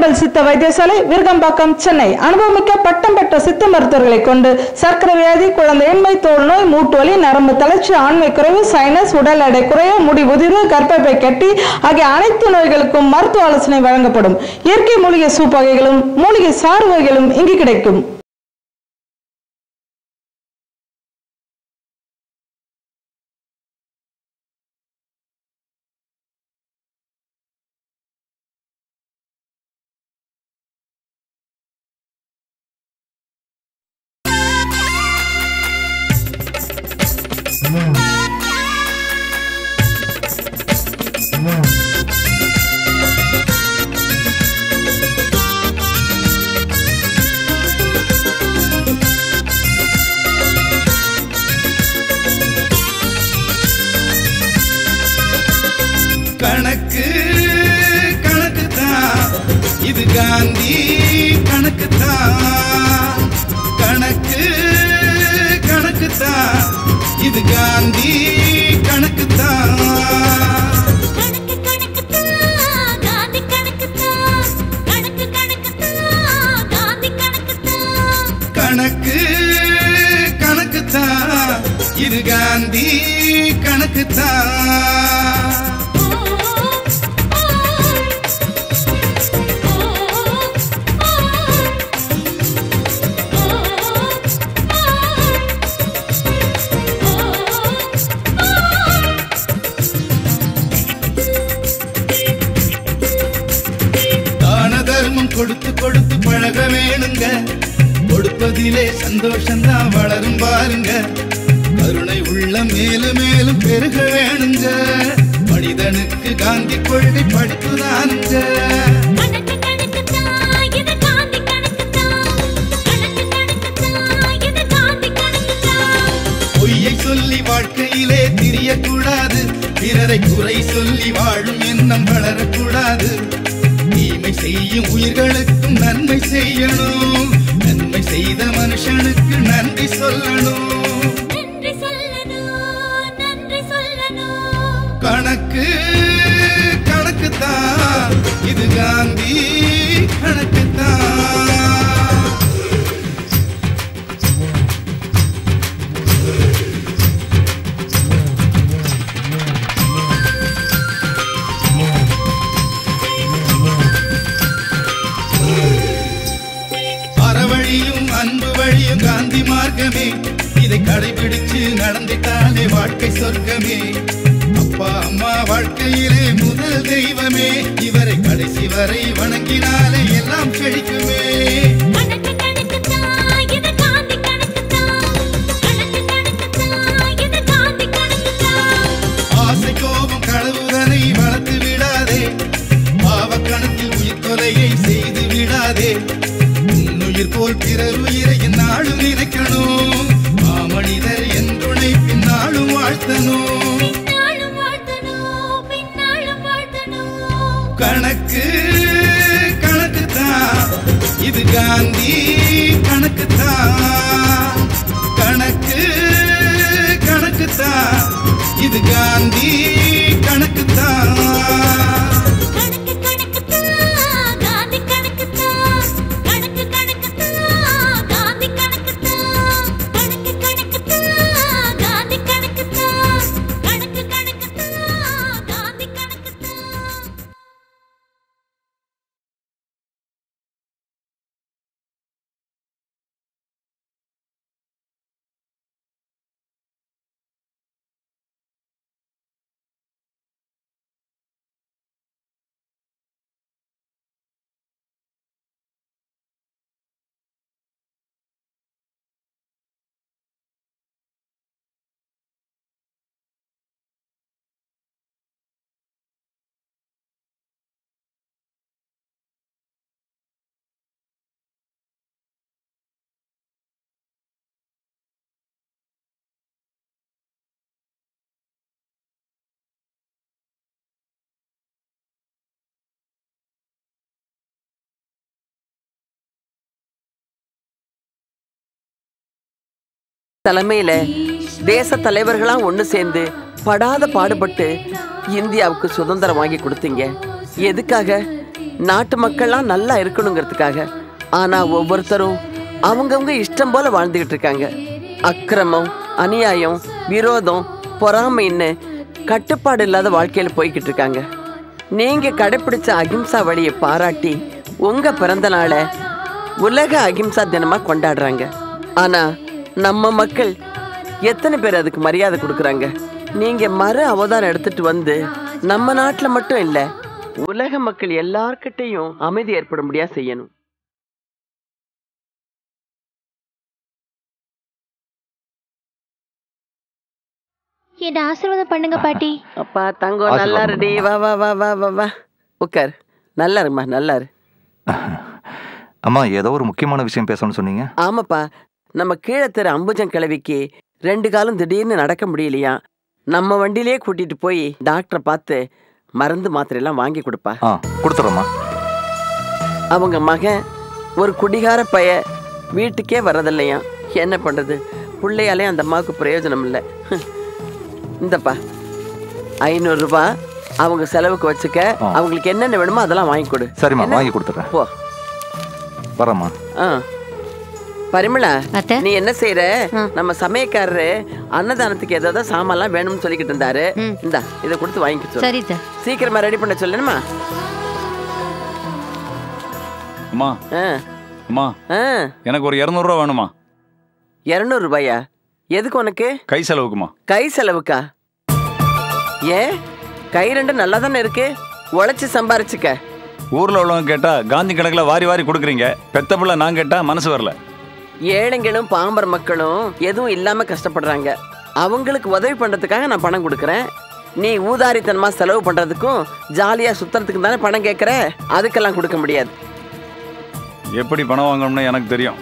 Global சித்த வைத்தியசாலை, விருகம்பாக்கம், சென்னை. அனுபவமிக்க பட்டம் பெற்ற சித்த மருத்துவர்களை கொண்டு சர்க்கரை வியாதி, குழந்தையின்மை, தோல் நோய், மூட்டு வலி, நரம்பு தளர்ச்சி, ஆண்மை குறைவு, சைனஸ், உடல் எடை குறைவு, முடி உதிர்வு, கர்ப்பப்பை கட்டி ஆகிய அனைத்து நோய்களுக்கும் மருத்துவ ஆலோசனை வழங்கப்படும். இயற்கை மூலிகை சூப் வகைகளும் மூலிகை சாறு வகைகளும் இங்கு கிடைக்கும். கணக்கு கணக்கு தான் இது காந்தி கணக்கு தான். கணக்கு கணக்கு தான் இது காந்தி கணக்கு தான். கணக்கு கணக்கு தான் இது காந்தி கணக்கு தான். கொடுத்து கொடுத்து பழக வேணுங்க, கொடுப்பதிலே சந்தோஷம்தான் வளரும் பாருங்க. கருணை உள்ள மேலும் மேலும் பெருக வேணுங்க, மனிதனுக்கு காந்தி கொள்கை படிப்புதானுங்க. பொய்யை சொல்லி வாழ்க்கையிலே திரியக்கூடாது, பிறரை குறை சொல்லி வாழும் எண்ணம் வளரக்கூடாது. தீமை செய்யும் உயிர்களுக்கும் நன்மை செய்யணும், நன்மை செய்த மனுஷனுக்கு நன்றி சொல்லணும். கணக்கு கணக்கு தான் இது காந்தி கணக்கு தான். அன்பு வழியும் காந்தி மார்க்கமே, இதை கடைபிடிச்சு நடந்துட்டாலே வாழ்க்கை சொர்க்கமே. அப்பா அம்மா வாழ்க்கையிலே முதல் தெய்வமே, இவரை கடைசி வரை வணங்கினாலே எல்லாம் செழிக்குமே. ஆசை கோபம் களவுதனை வளர்த்து விடாதே, பாவக்கணத்தில் உயிர் கொலையை செய்து விடாதே. உன்னுயிர் போல் பிறர் உயிரை என்னாலும் நினைக்கணும், மாமனிதர் என்றுனை பின்னாலும் வாழ்த்தணும். கணக்கு கணக்கு தான் இது காந்தி கணக்கு தான். கணக்கு கணக்கு தான் இது காந்தி கணக்கு தான். தலைமையில தேச தலைவர்களாம் ஒன்று சேர்ந்து படாத பாடுபட்டு இந்தியாவுக்கு சுதந்திரம் வாங்கி கொடுத்தீங்க. எதுக்காக? நாட்டு மக்கள்லாம் நல்லா இருக்கணுங்கிறதுக்காக. ஆனா ஒவ்வொருத்தரும் அவங்கவுங்க இஷ்டம் போல வாழ்ந்துகிட்டு இருக்காங்க. அக்கிரமம், அநியாயம், விரோதம், பொறாமைன்னு கட்டுப்பாடு இல்லாத வாழ்க்கையில போய்கிட்டு இருக்காங்க. நீங்க கடைபிடிச்ச அகிம்சா வழியை பாராட்டி உங்க பிறந்த நாளை உலக அகிம்சா தினமா கொண்டாடுறாங்க. ஆனா நம்ம மக்கள் எத்தனை பேர் அதுக்கு மரியாதை கொடுக்கறாங்க? நீங்க மறு அவதாரம் எடுத்துட்டு வந்து நம்ம நாட்டுல மட்டும் இல்ல, உலக மக்கள் எல்லார்கிட்டையும் அமைதி ஏற்படும்படியா செய்யணும். என்ன ஆசீர்வாதம் பண்ணுங்க பாட்டி. அப்பா தங்கம் நல்லா இருடி. வா வா வா வா வா வா உட்கார். நல்லா இருமா, நல்லா இரு. அம்மா, ஏதோ ஒரு முக்கியமான விஷயம் பேசணும்னு சொன்னீங்க. ஆமாப்பா, நம்ம கீழே தெரு அம்புஜம் கிழவிக்கு 2 காலம் திடீர்னு நடக்க முடியலையா. நம்ம வண்டியிலே கூட்டிட்டு போய் டாக்டரை பார்த்து மருந்து மாத்திரை எல்லாம் வாங்கி கொடுப்பா. கொடுத்துறோம்மா. அவங்க மகன் ஒரு குடிகார பைய வீட்டுக்கே வர்றதில்லையா. என்ன பண்றது? பிள்ளையாலே அந்த அம்மாவுக்கு பிரயோஜனம் இல்லை. இந்தப்பா 500 ரூபாய் அவங்க செலவுக்கு வச்சுக்க. அவங்களுக்கு என்னென்ன வேணுமோ அதெல்லாம் வாங்கி கொடு. சரிம்மா, வாங்கி கொடுத்துறேன். போ வரம்மா. பரிமளா, நீ என்ன செய்யற? நம்ம சமயக்காரரு அன்னதானத்துக்கு ஏதாவது சாமான்லாம் வேணும்னு சொல்லிக்கிட்டு இருந்தாரு. இந்தா இதை கொடுத்து வாங்கிக்க. சரி, சீக்கிரமா ரெடி பண்ண சொல்லணுமா? அம்மா அம்மா, எனக்கு ஒரு 200 ரூபா வேணுமா? 200 ரூபாயா? எதுக்கு உனக்கு? கை செலவுக்குமா? கை செலவுக்கா? ஏன், கை 2 நல்லா தானே இருக்கு, உழைச்சு சம்பாரிச்சுக்க. ஊர்ல உள்ளவங்க கேட்டா காந்தி கணக்குல வாரி வாரி கொடுக்குறீங்க. பெத்த பிள்ளை நான் கேட்டா மனசு வரல. ஏழைங்களும் பாம்பர் மக்களும் எதுவும் இல்லாம கஷ்டப்படுறாங்க. அவங்களுக்கு உதவி பண்றதுக்காக நான் பணம் கொடுக்கறேன். நீ ஊதாரித்தனமா செலவு பண்றதுக்கும் ஜாலியா சுத்துறதுக்கு தானே பணம் கேட்கற. அதுக்கெல்லாம் கொடுக்க முடியாது. எப்படி பணம் வாங்கணும்னு எனக்கு தெரியும்.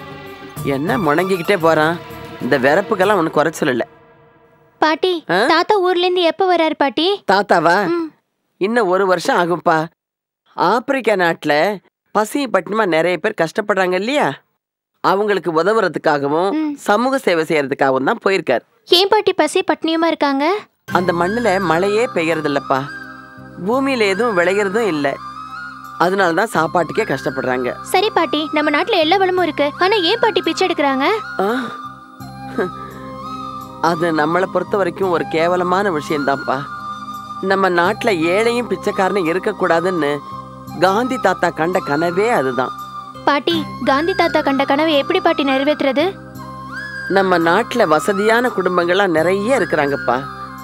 என்ன முணங்கிக்கிட்டே போறான்? இந்த வெறப்புக்கெல்லாம் ஒண்ணு குறைச்சல் இல்ல. பாட்டி, தாத்தா ஊர்ல இருந்து எப்ப வராரு பாட்டி? தாத்தாவா? இன்னும் 1 வருஷம் ஆகும்பா. ஆப்பிரிக்கா நாட்டுல பசி பட்டினமா நிறைய பேர் கஷ்டப்படுறாங்க இல்லையா, அவங்களுக்கு உதவுறதுக்காகவும் சமூக சேவை செய்யறதுக்காகவும் தான் போயிருக்காரு. ஏன் பாட்டி பசி பட்டினியமா இருக்காங்க? அந்த மண்ணுல மழையே பெய்யறது இல்லப்பா, பூமியில எதுவும் விளையறதும் இல்ல. அதனாலதான் சாப்பாட்டுக்கே கஷ்டப்படுறாங்க. சரி பாட்டி, நம்ம நாட்டுல எல்லா வளமும் இருக்கு, ஆனா ஏன் பாட்டி பிச்சை எடுக்கிறாங்க? அது நம்மளை பொறுத்த வரைக்கும் ஒரு கேவலமான விஷயம்தான்ப்பா. நம்ம நாட்டுல ஏழையும் பிச்சைக்காரனும் இருக்கக்கூடாதுன்னு காந்தி தாத்தா கண்ட கனவே அதுதான். பாட்டி, காந்தி தாத்தா கண்ட கனவை எப்படி பாட்டி நிறைவேற்றுறது? நம்ம நாட்டுல வசதியான குடும்பங்கள்லாம் நிறைய இருக்கிறாங்கப்பா.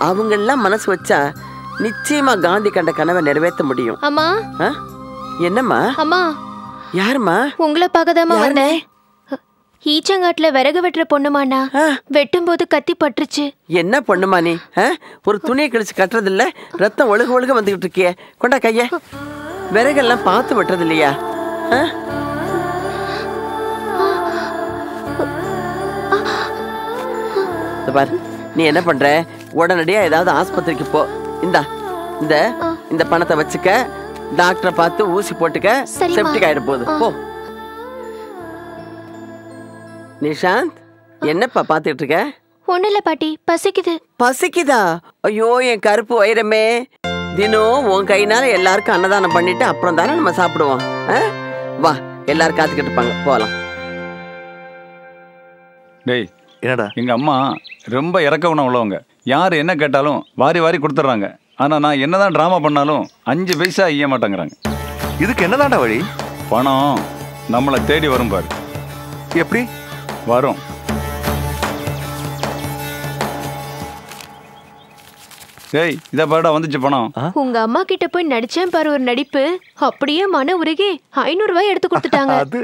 அவங்கெல்லாம் மனசு வச்சா நிச்சயமா காந்தி கண்ட கனவை நிறைவேற்ற முடியும். அம்மா. என்னம்மா? அம்மா. யாருமா? உங்களை பார்க்கதாமா வந்தேன். ஈச்சங்காட்டுல விறகு வெட்டுற பொண்ணுமாண்ணா, வெட்டும் போது கத்தி பட்டுருச்சு. என்ன பொண்ணுமா நீ? ஒரு துணியை கிழிச்சு கட்டுறது இல்ல, ரத்தம் ஒழுக ஒழுக வந்துகிட்டு இருக்கிய. கொண்டா கைய. விறகெல்லாம் பார்த்து வெட்டுறது இல்லையா? பாரு, நீ என்ன பண்ற? உடனடியா ஏதாவது ஆஸ்பத்திரிக்கு போ. இந்த பணத்தை வச்சுக்க, டாக்டரை பார்த்து ஊசி போட்டுக்க, செப்டிக் ஆயிட போகுது. போ. நிஷாந்த், என்னப்பா பாத்துட்டு இருக்க? ஒண்ணு இல்ல பாட்டி, பசிக்குது. பசிக்குதா? ஐயோ என் கருப்பு வைரமே, தினம் உன் கையினால எல்லாருக்கும் அன்னதானம் பண்ணிட்டு அப்புறம் தானே நம்ம சாப்பிடுவோம். வா, எல்லாரும் காத்துக்கிட்டு இருப்பாங்க, போலாம். டேய், என்னடா? எங்க அம்மா ரொம்ப இறக்க குணம் உள்ளவங்க. யார் என்ன கேட்டாலும் வாரி வாரி கொடுத்துட்றாங்க. ஆனா நான் என்னதான் டிராமா பண்ணாலும் 5 பைசா ஈய மாட்டேங்கிறாங்க. இதுக்கு என்னதான்டா வழி? பணம் நம்மளை தேடி வரும் பாரு. எப்படி வரும்? ஏய், இத பாடா வந்துச்சு பணம். உங்க அம்மா கிட்ட போய் நடிச்சேன் பாரு ஒரு நடிப்பு, அப்படியே மன உருகி 500 ரூபாய் எடுத்து கொடுத்துட்டாங்க. அது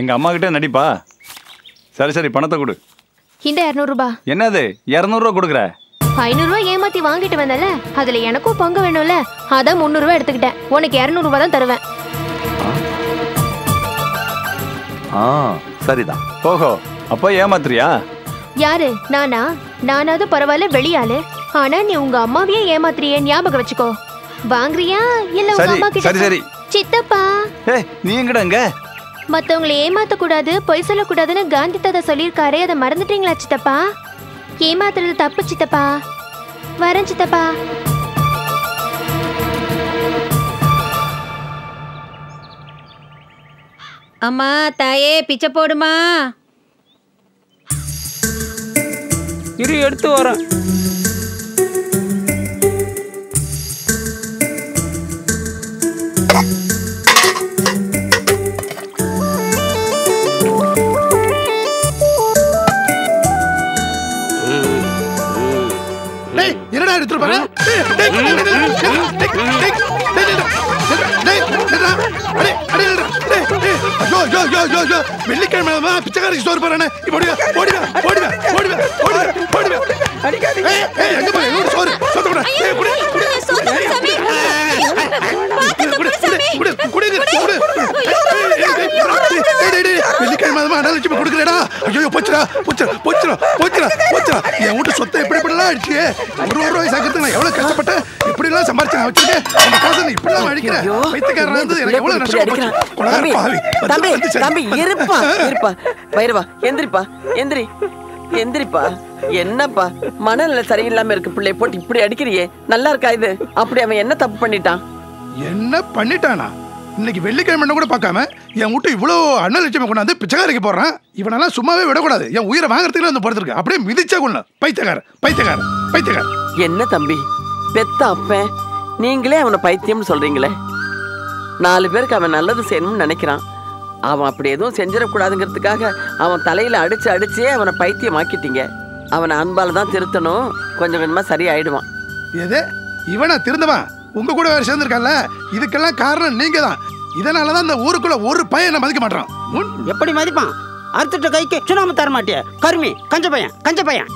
எங்க அம்மா கிட்ட நடிப்பா? சரி சரி, பணத்தை கொடு. இந்த 200 ரூபாய். என்னது 200 ரூபாய் கொடுக்குற? 500 ரூபாய் ஏமாத்தி வாங்கிட்டு வந்தல, அதுல எனக்கும் பங்கு வேணும்ல, அதான் 300 ரூபாய் எடுத்துக்கிட்டேன். உனக்கு 200 ரூபாய் தான் தருவேன். சரிதான். ஓஹோ, அப்ப ஏமாத்துறியா? யாரு? நானா? நானாவது பரவாயில்ல, வெளியாளு. ஆனா நீ உங்க அம்மாவையே ஏமாத்துறியே, ஞாபகம் வச்சுக்கோ. வாங்குறியா இல்ல உங்க அம்மா கிட்ட? சரி சரி. சித்தப்பா, நீ எங்கடங்க? மத்தவங்களை ஏமாத்த கூடாது, பொய் சொல்ல கூடாதுன்னு காந்தி தாத்தா சொல்லியிருக்காரே, அதை மறந்துட்டீங்களா சித்தப்பா? ஏமாத்துறது தப்பு சித்தப்பா. வரேன் சித்தப்பா. அம்மா தாயே பிச்சை போடுமா. இரு எடுத்து வரேன். என்னடா எடுத்துட்டு பாரு. வெள்ளிக்கிழமை பிச்சைக்காரி ஸ்டோர் போறானே. வெள்ளிக்கிழமை அனாலட்சுமி கொடுக்குறேடா. ஐயோ போச்சுடா போச்சுடா போச்சுடா போச்சுடா போச்சுடா. என் வீட்டு சொத்தை எப்படி இப்படிலாம் அடிச்சு ₹1 சாக்கிறதுக்கு நான் எவ்வளவு கஷ்டப்பட்டேன். இப்படி எல்லாம் சம்பாரிச்சு நான் வச்சிருக்கேன். அந்த காசை நீ இப்படி எல்லாம் அடிக்கிறேன். வைத்தியக்காரன் வந்து எனக்கு எவ்வளவு நஷ்டப்பட்டு. தம்பி இருப்பா இருப்பா. பைரவா எந்திரிப்பா எந்திரி எந்திரிப்பா. என்னப்பா மனநிலை சரியில்லாம இருக்கு. பிள்ளை போட்டு இப்படி அடிக்கிறியே நல்லா இருக்கா இது? அப்படி அவன் என்ன தப்பு பண்ணிட்டான்? என்ன பண்ணிட்டானா? இன்னைக்கு வெள்ளிக்கிழமை கூட பார்க்காம என் வீட்டு இவ்வளோ அண்ணலட்சுமி கொண்டாந்து பிச்சைக்காரிக்கு போடுறான். இவனெல்லாம் சும்மாவே விடக்கூடாது. என் உயிரை வாங்குறதுக்கு வந்து போறதுக்கு அப்படியே மிதிச்சா கொள்ள. பைத்தியக்கார பைத்தியக்கார பைத்தியக்கார. என்ன தம்பி பெத்த அப்பன் நீங்களே அவனை பைத்தியம்னு சொல்றீங்களே. 4 பேருக்கு அவன் நல்லது செய்யணும்னு நினைக்கிறான். அவன் அப்படி எதுவும் செஞ்சிடக்கூடாதுங்கிறதுக்காக அவன் தலையில அடிச்சு அடிச்சே அவனை பைத்தியம் ஆக்கிட்டீங்க. அவனை அன்பால தான் திருத்தணும். கொஞ்சம் கொஞ்சமா சரியாயிடுவான். எது இவனா திருந்தவன்? உங்க கூட வேற சேர்ந்துருக்கான்ல. இதுக்கெல்லாம் காரணம் நீங்க தான். இதனாலதான் இந்த ஊருக்குள்ள ஒரு பையனை மதிக்க மாட்டான். எப்படி மதிப்பான்? அறுத்துட்ட கைக்கு சுண்ணாம்பு தர மாட்டியா? கருமி கஞ்ச பையன் கஞ்ச பையன்.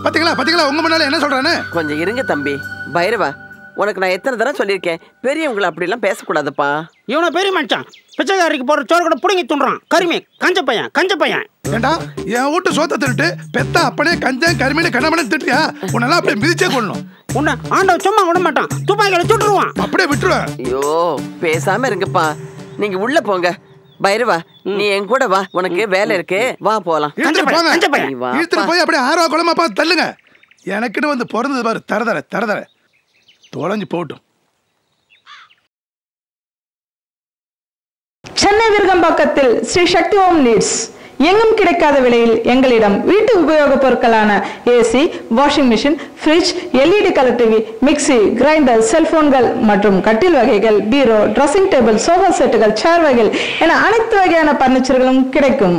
பாத்தீங்களா பாத்தீங்களா உங்க முன்னால என்ன சொல்றானே. கொஞ்சம் இருங்க தம்பி. பைரவா உனக்கு நான் எத்தனை தடவை சொல்லியிருக்கேன், பெரியவங்களை அப்படிலாம் பேசக்கூடாதுப்பா. இவனை பெரிய மனுஷன் பிச்சைக்காரிக்கு போற சோறு கூட புடுங்கி துண்டுறான். கருமி கஞ்ச பையன் கஞ்ச பையன். ஏண்டா என் வீட்டு சோத்தை திருட்டு பெத்த அப்பனே கஞ்சன் கருமீனு கண்ணமனு திட்டியா? உன்னெல்லாம் அப்படியே மிதிச்சே கொள்ளணும். உன்னை ஆண்டவன் சும்மா விட மாட்டான். துப்பாக்கிகளை சுட்டுருவான். அப்படியே விட்டுருவேன். ஐயோ பேசாம இருங்கப்பா. நீங்க உள்ள போங்க. பைரவா நீ என் கூட வா. உனக்கு வேலை இருக்கு. வா போலாம். இழுத்துட்டு போய் அப்படியே 6 குளமா பார்த்து தள்ளுங்க. எனக்குன்னு வந்து பிறந்தது பாரு தரதர தரதர தொலைஞ்சு போட்டும். சென்னை விருகம்பாக்கத்தில் ஸ்ரீ சக்தி ஹோம் நீட்ஸ் எங்கும் கிடைக்காத விலையில் எங்களிடம் வீட்டு உபயோகப் பொருட்களான AC, washing machine, fridge, LED colour TV, mixie, grinder, செல்போன்கள் மற்றும் கட்டில் வகைகள், பீரோ, ட்ரெஸ்ஸிங் டேபிள், சோஃபா செட்டுகள், சேர் வகைகள் என அனைத்து வகையான பர்னிச்சர்களும் கிடைக்கும்.